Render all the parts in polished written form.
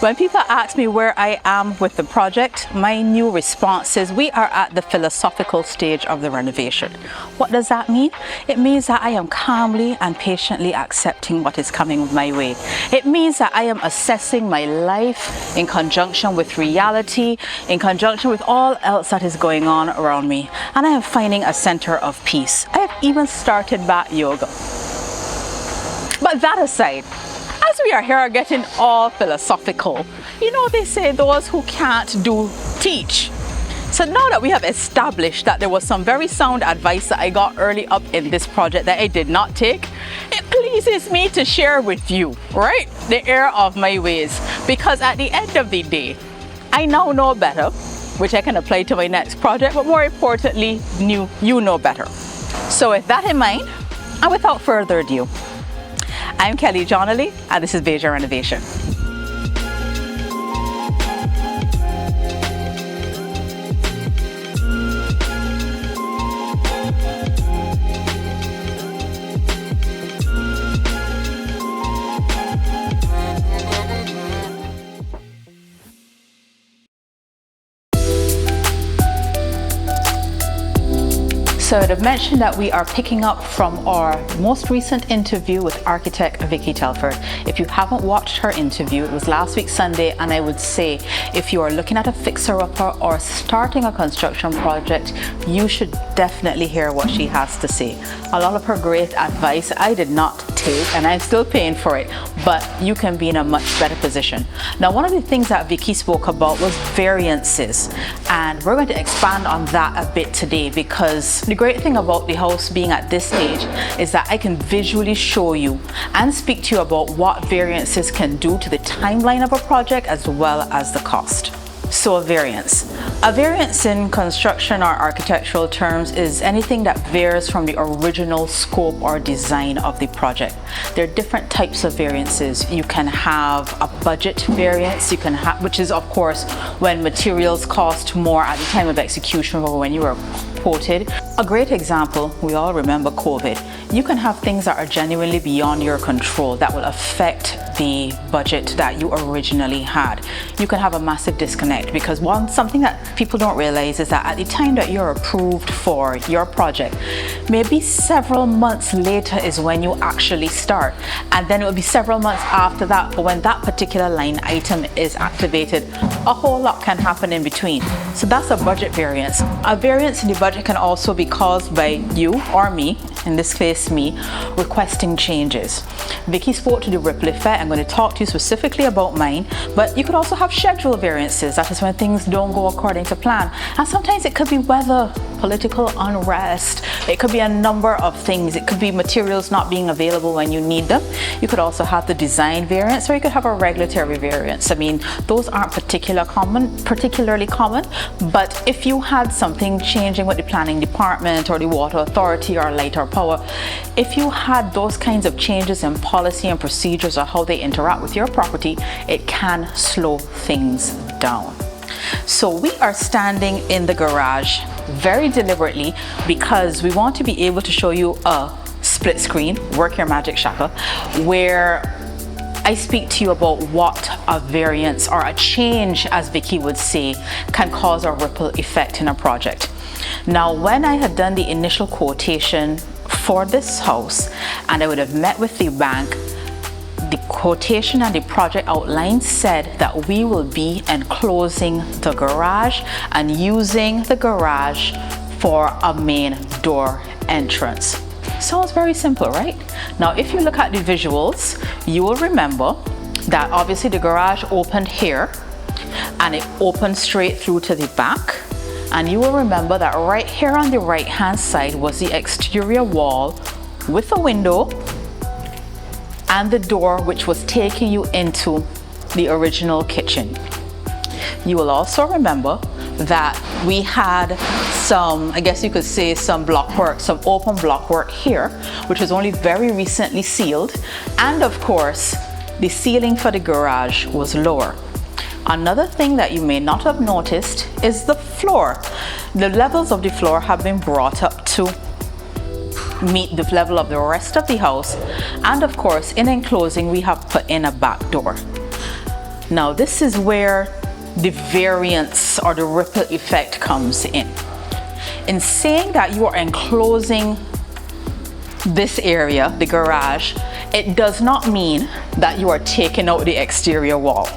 When people ask me where I am with the project, my new response is we are at the philosophical stage of the renovation. What does that mean? It means that I am calmly and patiently accepting what is coming my way. It means that I am assessing my life in conjunction with reality, in conjunction with all else that is going on around me. And I am finding a center of peace. I have even started back yoga. But that aside, as we are here getting all philosophical, you know, they say those who can't do teach. So now that we have established that there was some very sound advice that I got early up in this project that I did not take, it pleases me to share with you, right, the error of my ways. Because at the end of the day, I now know better, which I can apply to my next project, but more importantly, you know better. So with that in mind, and without further ado, I'm Kelly Johnley, and this is Bajan Renovation. So I'd have mentioned that we are picking up from our most recent interview with architect Vicky Telford. If you haven't watched her interview, it was last week Sunday, and I would say if you are looking at a fixer-upper or starting a construction project, you should definitely hear what she has to say. A lot of her great advice I did not take, and I'm still paying for it, but you can be in a much better position. Now, one of the things that Vicky spoke about was variances, and we're going to expand on that a bit today, because the great thing about the house being at this stage is that I can visually show you and speak to you about what variances can do to the timeline of a project as well as the cost. So a variance in construction or architectural terms is anything that varies from the original scope or design of the project. There are different types of variances. You can have a budget variance, which is of course when materials cost more at the time of execution or when you were quoted. A great example, we all remember COVID. You can have things that are genuinely beyond your control that will affect the budget that you originally had. You can have a massive disconnect because something that people don't realize is that at the time that you're approved for your project, maybe several months later is when you actually start, and then it will be several months after that for when that particular line item is activated. A whole lot can happen in between. So that's a budget variance. A variance in the budget can also be caused by you or me, in this case me, requesting changes. Vicky spoke to the ripple effect. I'm going to talk to you specifically about mine, but you could also have schedule variances. That is when things don't go according to plan. And sometimes it could be weather, political unrest. It could be a number of things. It could be materials not being available when you need them. You could also have the design variance, or you could have a regulatory variance. I mean, those aren't particularly common, but if you had something changing with the planning department or the water authority or light or power, if you had those kinds of changes in policy and procedures or how they interact with your property, it can slow things down. So we are standing in the garage very deliberately because we want to be able to show you a split screen, work your magic shaka, where I speak to you about what a variance or a change, as Vicky would say, can cause a ripple effect in a project. Now, when I had done the initial quotation for this house and I would have met with the bank, the quotation and the project outline said that we will be enclosing the garage and using the garage for a main door entrance. Sounds very simple, right? Now, if you look at the visuals, you will remember that obviously the garage opened here and it opened straight through to the back. And you will remember that right here on the right hand side was the exterior wall with a window and the door which was taking you into the original kitchen. You will also remember that we had some, I guess you could say, some block work, some open block work here, which was only very recently sealed. And of course, the ceiling for the garage was lower. Another thing that you may not have noticed is the floor. The levels of the floor have been brought up to meet the level of the rest of the house. And of course, in enclosing, we have put in a back door. Now this is where the variance or the ripple effect comes in. In saying that you are enclosing this area, the garage, it does not mean that you are taking out the exterior wall.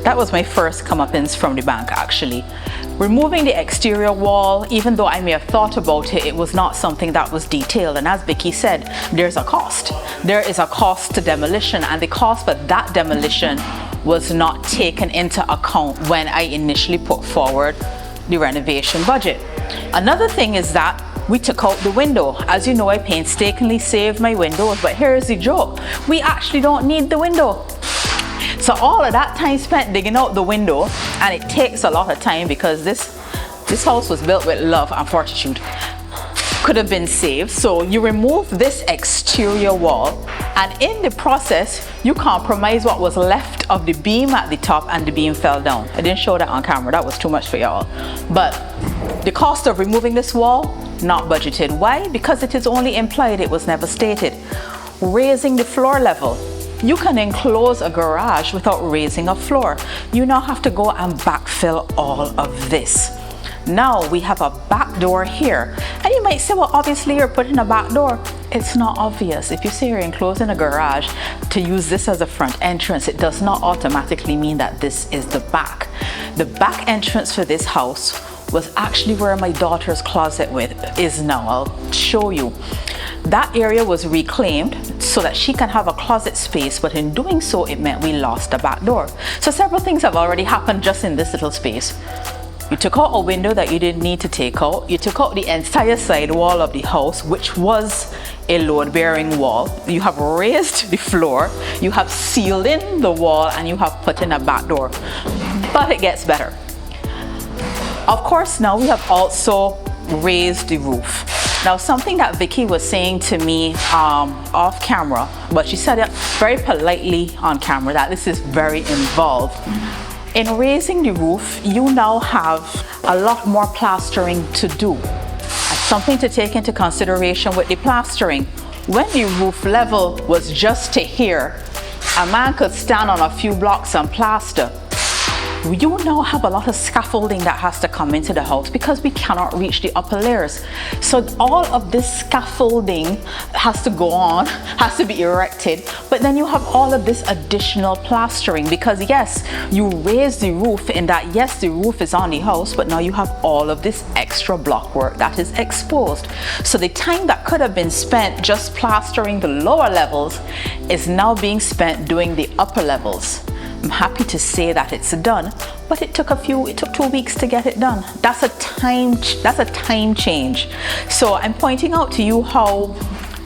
That was my first comeuppance from the bank actually. Removing the exterior wall, even though I may have thought about it, it was not something that was detailed. And as Vicky said, there's a cost. There is a cost to demolition, and the cost for that demolition was not taken into account when I initially put forward the renovation budget. Another thing is that we took out the window. As you know, I painstakingly saved my windows, but here's the joke. We actually don't need the window. So all of that time spent digging out the window, and it takes a lot of time because this house was built with love and fortitude, could have been saved. So you remove this exterior wall, and in the process you compromise what was left of the beam at the top, and the beam fell down. I didn't show that on camera, that was too much for y'all. But the cost of removing this wall, not budgeted. Why? Because it is only implied, it was never stated. Raising the floor level. You can enclose a garage without raising a floor. You now have to go and backfill all of this. Now we have a back door here, and you might say, well, obviously you're putting a back door. It's not obvious. If you say you're enclosing a garage to use this as a front entrance, it does not automatically mean that this is the back. The back entrance for this house was actually where my daughter's closet is now. I'll show you. That area was reclaimed so that she can have a closet space, but in doing so, it meant we lost the back door. So several things have already happened just in this little space. You took out a window that you didn't need to take out. You took out the entire side wall of the house, which was a load-bearing wall. You have raised the floor, you have sealed in the wall, and you have put in a back door. But it gets better. Of course, now we have also raised the roof. Now, something that Vicky was saying to me off camera, but she said it very politely on camera, that this is very involved. In raising the roof, you now have a lot more plastering to do. That's something to take into consideration with the plastering. When the roof level was just to here, a man could stand on a few blocks and plaster. You now have a lot of scaffolding that has to come into the house because we cannot reach the upper layers. So all of this scaffolding has to go on, has to be erected, but then you have all of this additional plastering because yes, you raise the roof in that yes, the roof is on the house, but now you have all of this extra block work that is exposed. So the time that could have been spent just plastering the lower levels is now being spent doing the upper levels. I'm happy to say that it's done, but it took 2 weeks to get it done. That's a time change. So I'm pointing out to you how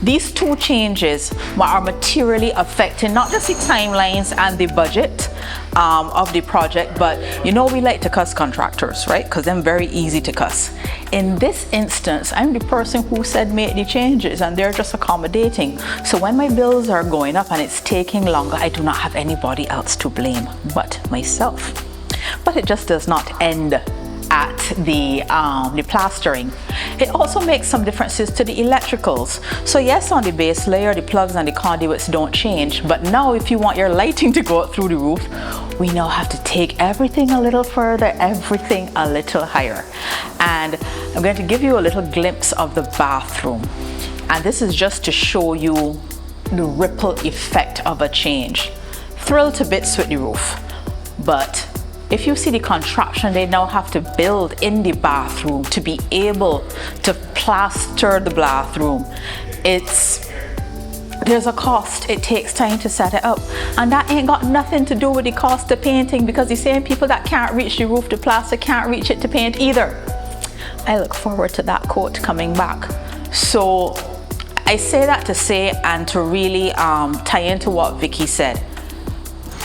these two changes are materially affecting not just the timelines and the budget of the project, but you know we like to cuss contractors, right? Because they're very easy to cuss. In this instance, I'm the person who said make the changes and they're just accommodating. So when my bills are going up and it's taking longer, I do not have anybody else to blame but myself. But it just does not end at the plastering. It also makes some differences to the electricals. So yes, on the base layer, the plugs and the conduits don't change, but now if you want your lighting to go through the roof, we now have to take everything a little further, everything a little higher. And I'm going to give you a little glimpse of the bathroom. And this is just to show you the ripple effect of a change. Thrilled to bits with the roof, but if you see the contraption they now have to build in the bathroom to be able to plaster the bathroom, there's a cost. It takes time to set it up, and that ain't got nothing to do with the cost of painting, because the same people that can't reach the roof to plaster can't reach it to paint either. I look forward to that quote coming back. So I say that to say and to really tie into what Vicky said.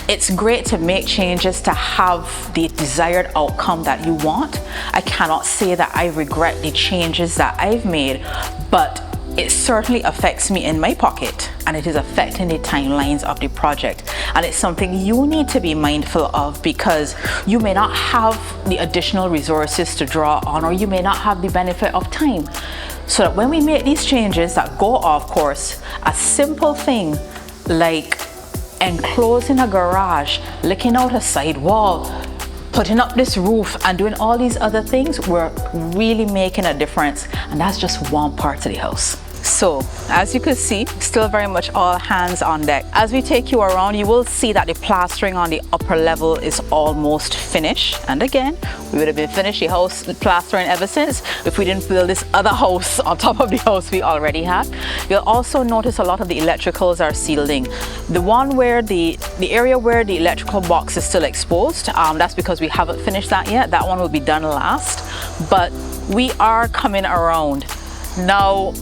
It's great to make changes to have the desired outcome that you want. I cannot say that I regret the changes that I've made, but it certainly affects me in my pocket, and it is affecting the timelines of the project. And it's something you need to be mindful of, because you may not have the additional resources to draw on, or you may not have the benefit of time. So that when we make these changes that go off course, a simple thing like enclosing a garage, licking out a side wall, putting up this roof and doing all these other things, we're really making a difference. And that's just one part of the house. So as you can see, still very much all hands on deck. As we take you around, you will see that the plastering on the upper level is almost finished. And again, we would have been finished the house plastering ever since if we didn't build this other house on top of the house we already had. You'll also notice a lot of the electricals are sealed in. The one where the area where the electrical box is still exposed, that's because we haven't finished that yet. That one will be done last, but we are coming around. Now,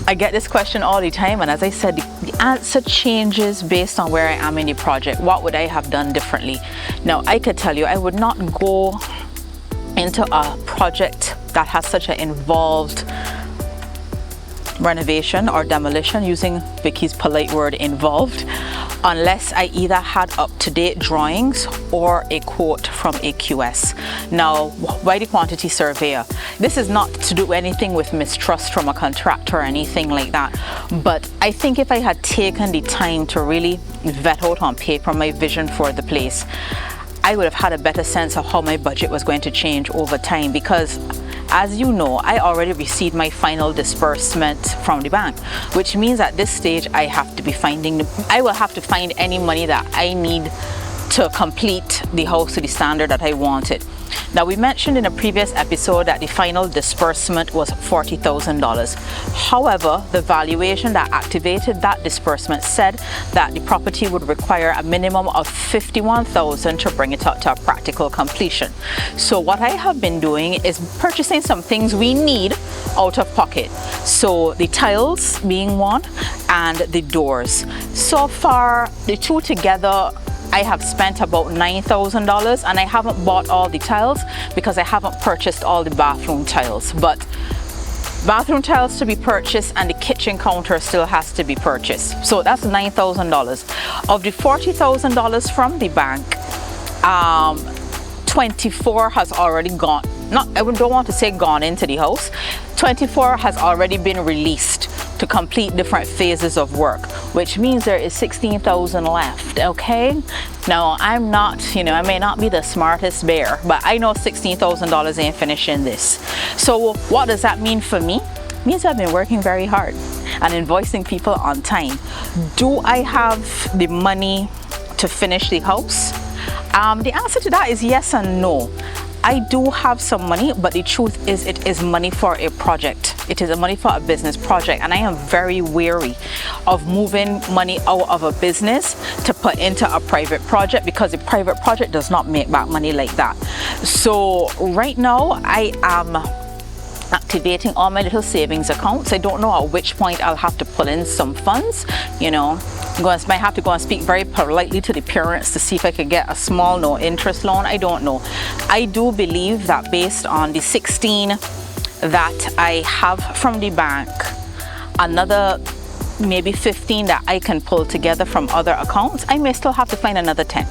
I get this question all the time, and as I said, the answer changes based on where I am in the project. What would I have done differently? Now, I could tell you I would not go into a project that has such an involved renovation or demolition, using Vicky's polite word, involved, unless I either had up-to-date drawings or a quote from a QS. Now, why the quantity surveyor? This is not to do anything with mistrust from a contractor or anything like that, but I think if I had taken the time to really vet out on paper my vision for the place, I would have had a better sense of how my budget was going to change over time, because as you know, I already received my final disbursement from the bank, which means at this stage I will have to find any money that I need to complete the house to the standard that I wanted. Now, we mentioned in a previous episode that the final disbursement was $40,000. However, the valuation that activated that disbursement said that the property would require a minimum of $51,000 to bring it up to a practical completion. So what I have been doing is purchasing some things we need out of pocket. So the tiles being one, and the doors. So far, the two together, I have spent about $9,000, and I haven't bought all the tiles because I haven't purchased all the bathroom tiles. But bathroom tiles to be purchased and the kitchen counter still has to be purchased. So that's $9,000. Of the $40,000 from the bank, 24 has already gone. I don't want to say gone into the house. 24 has already been released to complete different phases of work, which means there is 16,000 left. Okay, now I'm not, I may not be the smartest bear, but I know $16,000 ain't finishing this. So what does that mean for me? It means I've been working very hard and invoicing people on time. Do I have the money to finish the house? The answer to that is yes and no. I do have some money, but the truth is it is money for a project. It is money for a business project, and I am very wary of moving money out of a business to put into a private project, because a private project does not make back money like that. So right now I am activating all my little savings accounts. I don't know at which point I'll have to pull in some funds. Might have to go and speak very politely to the parents to see if I could get a small no interest loan. I don't know. I do believe that based on the 16 that I have from the bank, another maybe 15 that I can pull together from other accounts, I may still have to find another 10.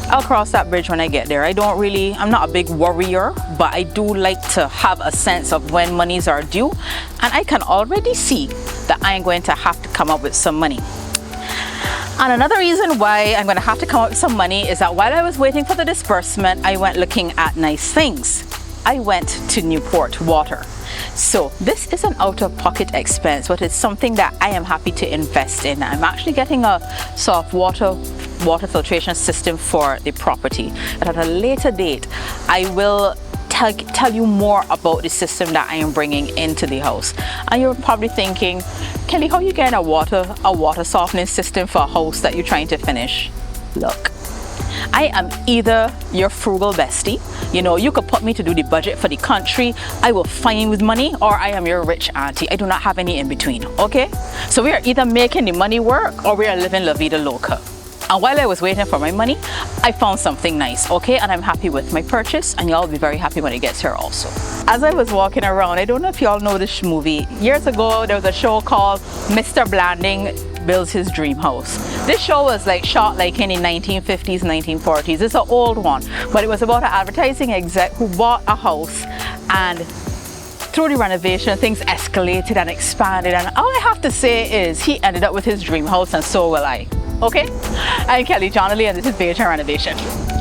I'll cross that bridge when I get there. I'm not a big worrier, but I do like to have a sense of when monies are due, and I can already see that I'm going to have to come up with some money. And another reason why I'm going to have to come up with some money is that while I was waiting for the disbursement, I went looking at nice things. I went to Newport Water. So this is an out-of-pocket expense, but it's something that I am happy to invest in. I'm actually getting a soft water filtration system for the property. But at a later date, I will tell you more about the system that I am bringing into the house. And you're probably thinking, Kelly, how you getting a water softening system for a house that you're trying to finish? Look, I am either your frugal bestie, you could put me to do the budget for the country, I will fine with money, or I am your rich auntie. I do not have any in between, okay? So we are either making the money work or we are living la vida loca. And while I was waiting for my money, I found something nice, okay? And I'm happy with my purchase, and y'all will be very happy when it gets here also. As I was walking around, I don't know if y'all know this movie. Years ago, there was a show called Mr. Blanding Builds His Dream House. This show was shot in the 1950s, 1940s. It's an old one, but it was about an advertising exec who bought a house, and through the renovation, things escalated and expanded. And all I have to say is he ended up with his dream house, and so will I. Okay? I'm Kelly Johnley and this is Bajan Renovation.